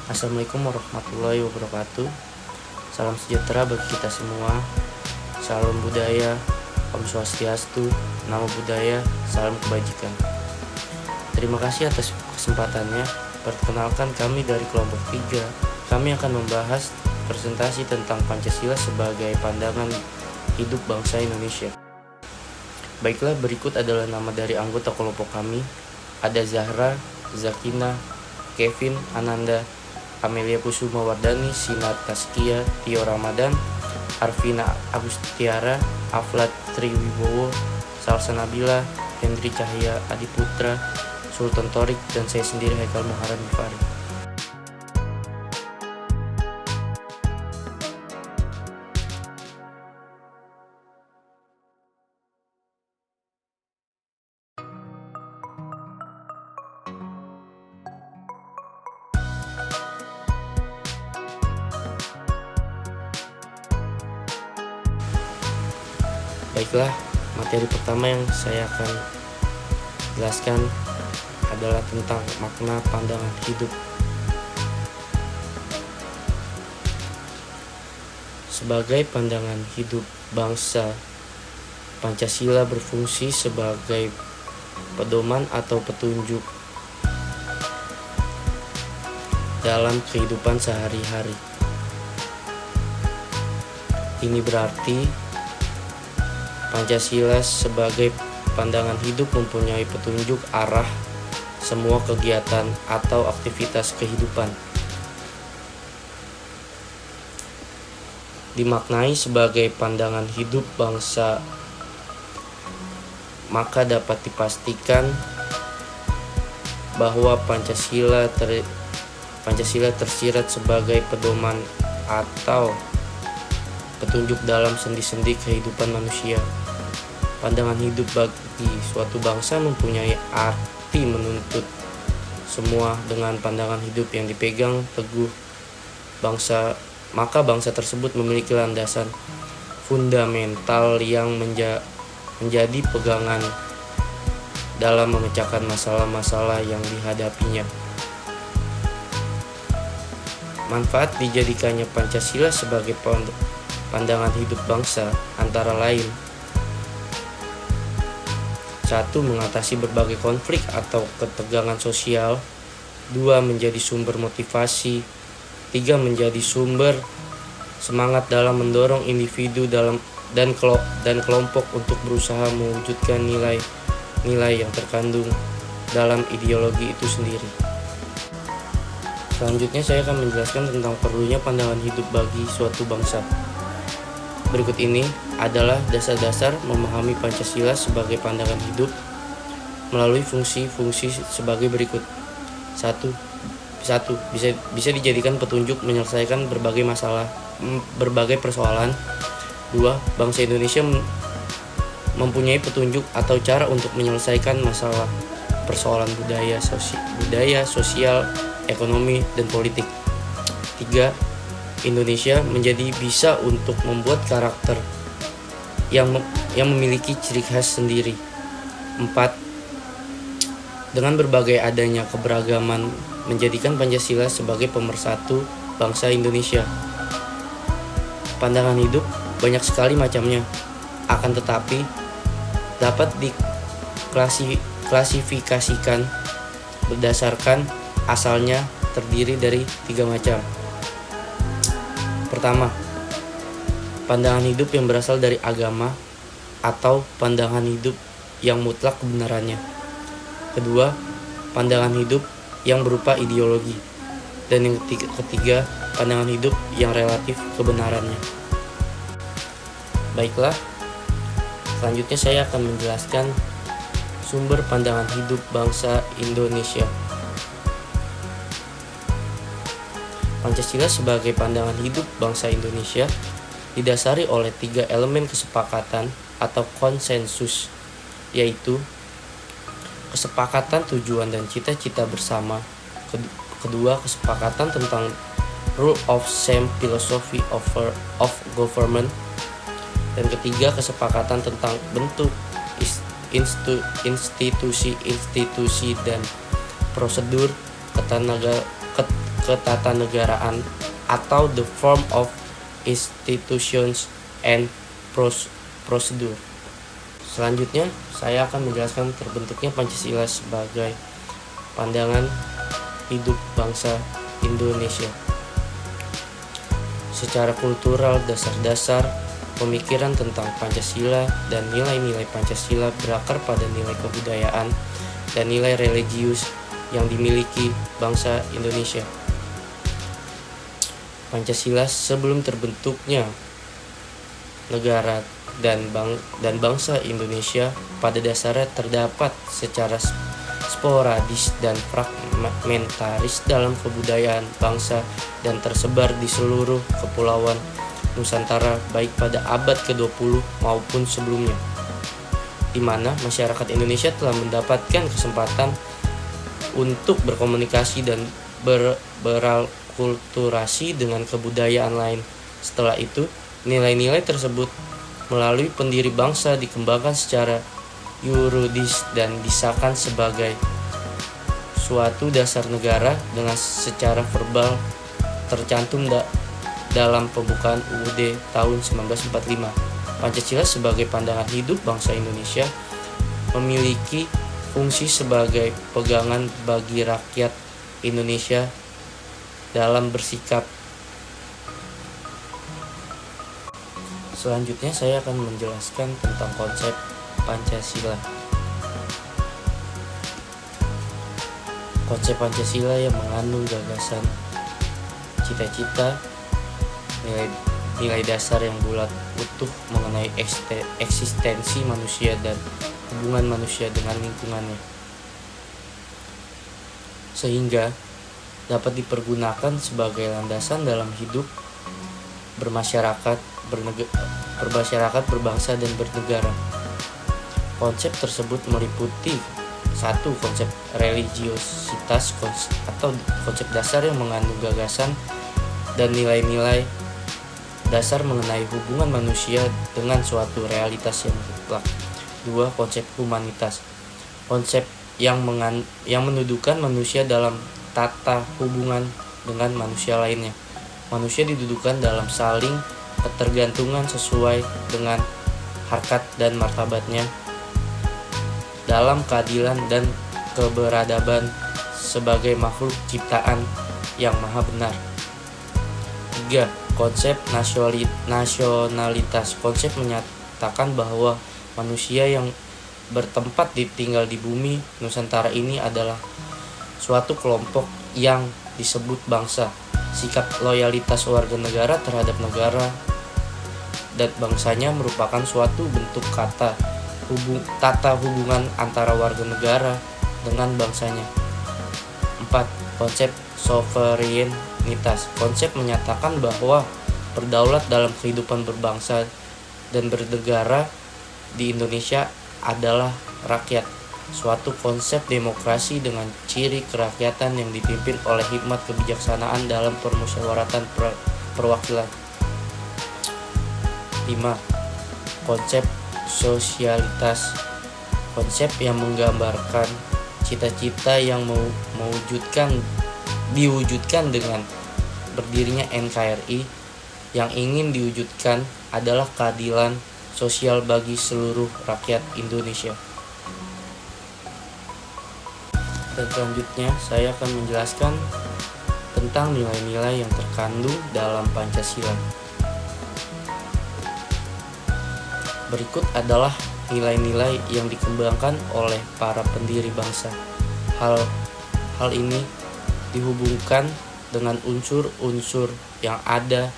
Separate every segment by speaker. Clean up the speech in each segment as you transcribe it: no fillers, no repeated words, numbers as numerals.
Speaker 1: Assalamualaikum warahmatullahi wabarakatuh. Salam sejahtera bagi kita semua. Salam budaya, Om Swastiastu, Namo Buddhaya, salam kebajikan. Terima kasih atas kesempatannya. Perkenalkan, kami dari kelompok 3. Kami akan membahas presentasi tentang Pancasila sebagai pandangan hidup bangsa Indonesia. Baiklah, berikut adalah nama dari anggota kelompok kami. Ada Zahra, Zakina, Kevin, Ananda, Amelia Kusuma Wardani, Sinar Taskia, Tio Ramadan, Arvina Agustiara, Aflat Triwibowo, Salsa Nabila, Hendri Cahya Adiputra, Sultan Torik, dan saya sendiri Haikal Muharram Mifari. Baiklah, materi pertama yang saya akan jelaskan adalah tentang makna pandangan hidup. Sebagai pandangan hidup bangsa, Pancasila berfungsi sebagai pedoman atau petunjuk dalam kehidupan sehari-hari. Ini berarti Pancasila sebagai pandangan hidup mempunyai petunjuk arah semua kegiatan atau aktivitas kehidupan. Dimaknai sebagai pandangan hidup bangsa, maka dapat dipastikan bahwa Pancasila tersirat sebagai pedoman atau petunjuk dalam sendi-sendi kehidupan manusia. Pandangan hidup bagi suatu bangsa mempunyai arti menuntut semua dengan pandangan hidup yang dipegang teguh bangsa, maka bangsa tersebut memiliki landasan fundamental yang menjadi pegangan dalam memecahkan masalah-masalah yang dihadapinya. Manfaat dijadikannya Pancasila sebagai pandangan hidup bangsa antara lain: 1. Mengatasi berbagai konflik atau ketegangan sosial. 2. Menjadi sumber motivasi. 3. Menjadi sumber semangat dalam mendorong individu dan kelompok untuk berusaha mewujudkan nilai-nilai yang terkandung dalam ideologi itu sendiri. Selanjutnya saya akan menjelaskan tentang perlunya pandangan hidup bagi suatu bangsa. Berikut ini adalah dasar-dasar memahami Pancasila sebagai pandangan hidup melalui fungsi-fungsi sebagai berikut. 1. Bisa dijadikan petunjuk menyelesaikan berbagai persoalan. 2. Bangsa Indonesia mempunyai petunjuk atau cara untuk menyelesaikan persoalan budaya, sosial, ekonomi, dan politik. 3. Indonesia menjadi bisa untuk membuat karakter yang memiliki ciri khas sendiri. 4. Dengan berbagai adanya keberagaman menjadikan Pancasila sebagai pemersatu bangsa Indonesia. Pandangan hidup banyak sekali macamnya, akan tetapi dapat diklasifikasikan berdasarkan asalnya terdiri dari 3 macam. Pertama, pandangan hidup yang berasal dari agama atau pandangan hidup yang mutlak kebenarannya. Kedua, pandangan hidup yang berupa ideologi. Dan yang ketiga, pandangan hidup yang relatif kebenarannya. Baiklah, selanjutnya saya akan menjelaskan sumber pandangan hidup bangsa Indonesia. Pancasila sebagai pandangan hidup bangsa Indonesia didasari oleh 3 elemen kesepakatan atau konsensus, yaitu kesepakatan tujuan dan cita-cita bersama. Kedua, kesepakatan tentang rule of same philosophy of government. Dan ketiga, kesepakatan tentang bentuk institusi dan prosedur ketatanegaraan atau the form of institutions and procedure. Selanjutnya, saya akan menjelaskan terbentuknya Pancasila sebagai pandangan hidup bangsa Indonesia. Secara kultural, dasar-dasar pemikiran tentang Pancasila dan nilai-nilai Pancasila berakar pada nilai kebudayaan dan nilai religius yang dimiliki bangsa Indonesia. Pancasila sebelum terbentuknya negara dan bangsa Indonesia pada dasarnya terdapat secara sporadis dan fragmentaris dalam kebudayaan bangsa dan tersebar di seluruh kepulauan Nusantara baik pada abad ke-20 maupun sebelumnya, di mana masyarakat Indonesia telah mendapatkan kesempatan untuk berkomunikasi dan beralkulturasi dengan kebudayaan lain. Setelah itu, nilai-nilai tersebut melalui pendiri bangsa dikembangkan secara yuridis dan disahkan sebagai suatu dasar negara dengan secara verbal tercantum dalam pembukaan UUD tahun 1945. Pancasila sebagai pandangan hidup bangsa Indonesia memiliki fungsi sebagai pegangan bagi rakyat Indonesia dalam bersikap. Selanjutnya saya akan menjelaskan tentang konsep Pancasila. Konsep Pancasila yang mengandung gagasan, cita-cita, nilai dasar yang bulat utuh mengenai eksistensi manusia dan hubungan manusia dengan lingkungannya, sehingga dapat dipergunakan sebagai landasan dalam hidup bermasyarakat, berbangsa dan bernegara. Konsep tersebut meliputi satu, konsep religiositas atau konsep dasar yang mengandung gagasan dan nilai-nilai dasar mengenai hubungan manusia dengan suatu realitas yang mutlak. Dua, konsep humanitas, konsep yang mendudukan manusia dalam tata hubungan dengan manusia lainnya. Manusia didudukan dalam saling ketergantungan sesuai dengan harkat dan martabatnya, dalam keadilan dan keberadaban sebagai makhluk ciptaan yang maha benar. 3. Konsep nasionalitas. Konsep menyatakan bahwa manusia yang bertempat tinggal di bumi Nusantara ini adalah suatu kelompok yang disebut bangsa. Sikap loyalitas warga negara terhadap negara dan bangsanya merupakan suatu bentuk tata hubungan antara warga negara dengan bangsanya. 4. Konsep sovereignitas. Konsep menyatakan bahwa berdaulat dalam kehidupan berbangsa dan bernegara di Indonesia adalah rakyat. Suatu konsep demokrasi dengan ciri kerakyatan yang dipimpin oleh hikmat kebijaksanaan dalam permusyawaratan perwakilan. 5. Konsep sosialitas. Konsep yang menggambarkan cita-cita yang diwujudkan dengan berdirinya NKRI. Yang ingin diwujudkan adalah keadilan sosial bagi seluruh rakyat Indonesia. Dan selanjutnya saya akan menjelaskan tentang nilai-nilai yang terkandung dalam Pancasila. Berikut adalah nilai-nilai yang dikembangkan oleh para pendiri bangsa. Hal ini dihubungkan dengan unsur-unsur yang ada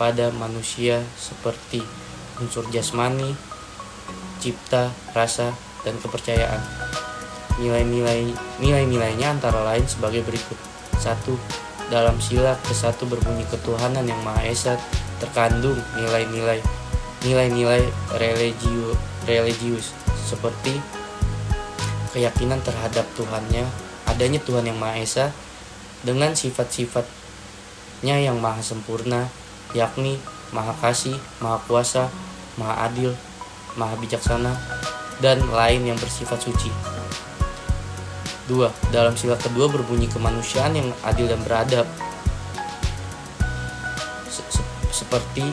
Speaker 1: pada manusia seperti unsur jasmani, cipta, rasa, dan kepercayaan. Nilai-nilainya antara lain sebagai berikut. 1. Dalam sila ke-1 berbunyi ketuhanan yang Maha Esa terkandung nilai-nilai religius seperti keyakinan terhadap Tuhannya, adanya Tuhan yang Maha Esa dengan sifat-sifatnya yang maha sempurna, yakni Maha Kasih, Maha Kuasa, Maha Adil, Maha Bijaksana, dan lain yang bersifat suci. 2. Dalam sila kedua berbunyi kemanusiaan yang adil dan beradab, seperti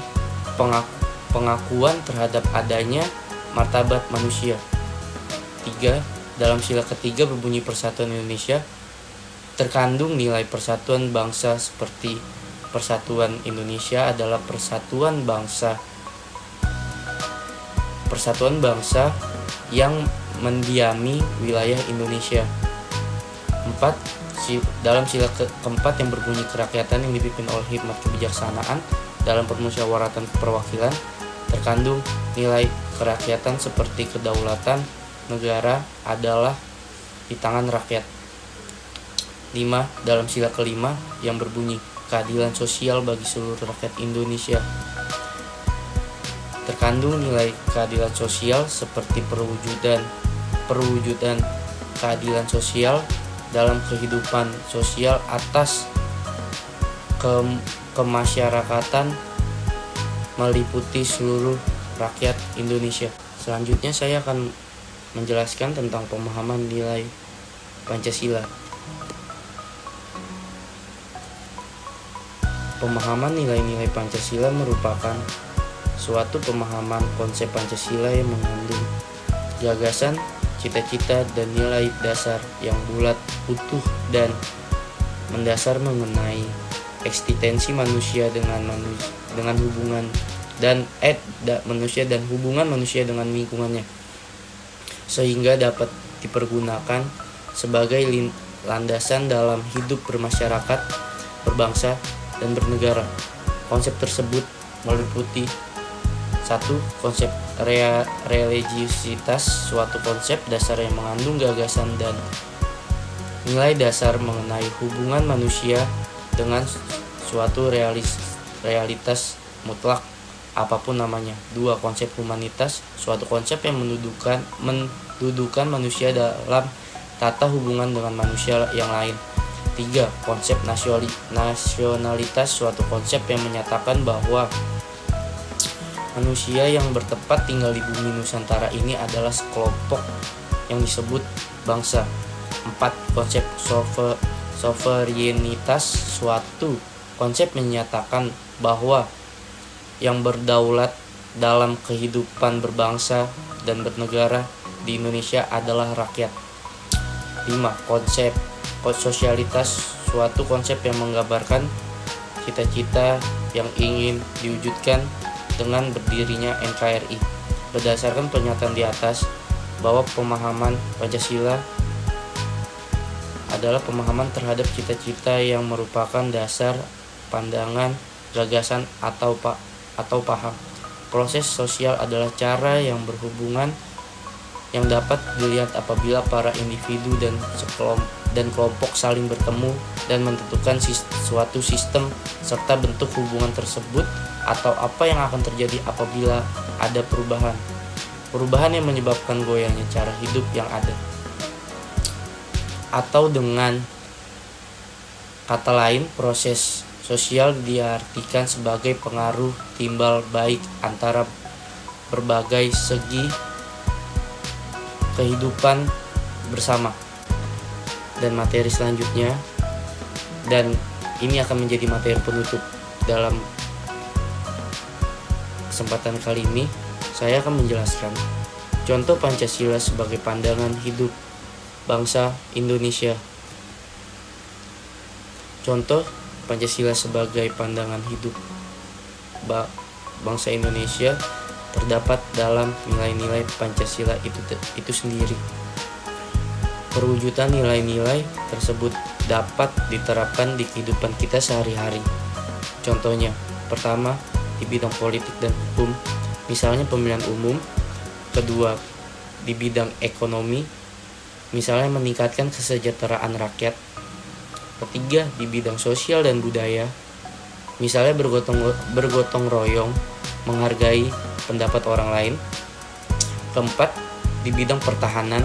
Speaker 1: pengakuan terhadap adanya martabat manusia. 3. Dalam sila ketiga berbunyi Persatuan Indonesia terkandung nilai persatuan bangsa seperti Persatuan Indonesia adalah persatuan bangsa yang mendiami wilayah Indonesia. 4. Dalam sila keempat yang berbunyi kerakyatan yang dipimpin oleh hikmat kebijaksanaan dalam permusyawaratan perwakilan terkandung nilai kerakyatan seperti kedaulatan negara adalah di tangan rakyat. 5. Dalam sila kelima yang berbunyi keadilan sosial bagi seluruh rakyat Indonesia terkandung nilai keadilan sosial seperti perwujudan keadilan sosial dalam kehidupan sosial atas kemasyarakatan meliputi seluruh rakyat Indonesia. Selanjutnya saya akan menjelaskan tentang pemahaman nilai Pancasila. Pemahaman nilai-nilai Pancasila merupakan suatu pemahaman konsep Pancasila yang mengandung gagasan, cita-cita, dan nilai dasar yang bulat, utuh, dan mendasar mengenai eksistensi manusia dengan hubungan manusia dengan lingkungannya, sehingga dapat dipergunakan sebagai landasan dalam hidup bermasyarakat, berbangsa, dan bernegara. Konsep tersebut meliputi 1. Konsep religiusitas, suatu konsep dasar yang mengandung gagasan dan nilai dasar mengenai hubungan manusia dengan suatu realitas mutlak apapun namanya. 2. Konsep humanitas, suatu konsep yang mendudukan manusia dalam tata hubungan dengan manusia yang lain. 3. Konsep nasionalitas, suatu konsep yang menyatakan bahwa manusia yang bertempat tinggal di bumi Nusantara ini adalah sekelompok yang disebut bangsa. 4. Konsep sovereignitas, suatu konsep menyatakan bahwa yang berdaulat dalam kehidupan berbangsa dan bernegara di Indonesia adalah rakyat. 5. Konsep sosialitas, suatu konsep yang menggambarkan cita-cita yang ingin diwujudkan dengan berdirinya NKRI. Berdasarkan pernyataan di atas bahwa pemahaman Pancasila adalah pemahaman terhadap cita-cita yang merupakan dasar pandangan, gagasan, atau paham. Proses sosial adalah cara yang berhubungan yang dapat dilihat apabila para individu dan kelompok saling bertemu dan menentukan suatu sistem serta bentuk hubungan tersebut atau apa yang akan terjadi apabila ada perubahan yang menyebabkan goyangnya cara hidup yang ada. Atau dengan kata lain, proses sosial diartikan sebagai pengaruh timbal baik antara berbagai segi kehidupan bersama. Dan materi selanjutnya, dan ini akan menjadi materi penutup dalam kesempatan kali ini, saya akan menjelaskan contoh Pancasila sebagai pandangan hidup bangsa Indonesia. Contoh Pancasila sebagai pandangan hidup bangsa Indonesia terdapat dalam nilai-nilai Pancasila itu sendiri. Perwujudan nilai-nilai tersebut dapat diterapkan di kehidupan kita sehari-hari. Contohnya, pertama, di bidang politik dan hukum, misalnya pemilihan umum. Kedua, di bidang ekonomi, misalnya meningkatkan kesejahteraan rakyat. Ketiga, di bidang sosial dan budaya, misalnya bergotong royong, menghargai pendapat orang lain. Keempat, di bidang pertahanan,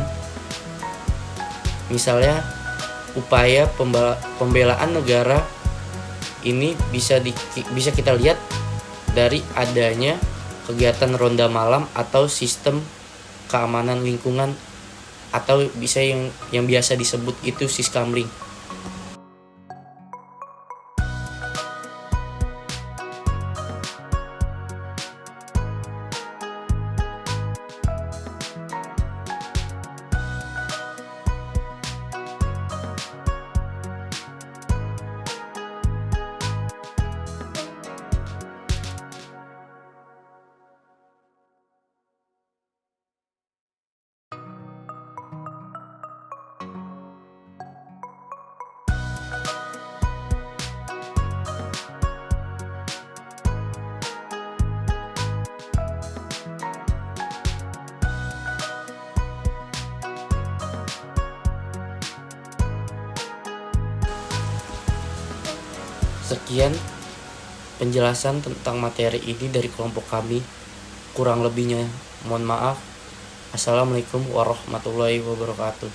Speaker 1: misalnya upaya pembelaan negara. Ini bisa kita lihat dari adanya kegiatan ronda malam atau sistem keamanan lingkungan, atau bisa yang biasa disebut itu Siskamling. Sekian penjelasan tentang materi ini dari kelompok kami. Kurang lebihnya mohon maaf. Assalamualaikum warahmatullahi wabarakatuh.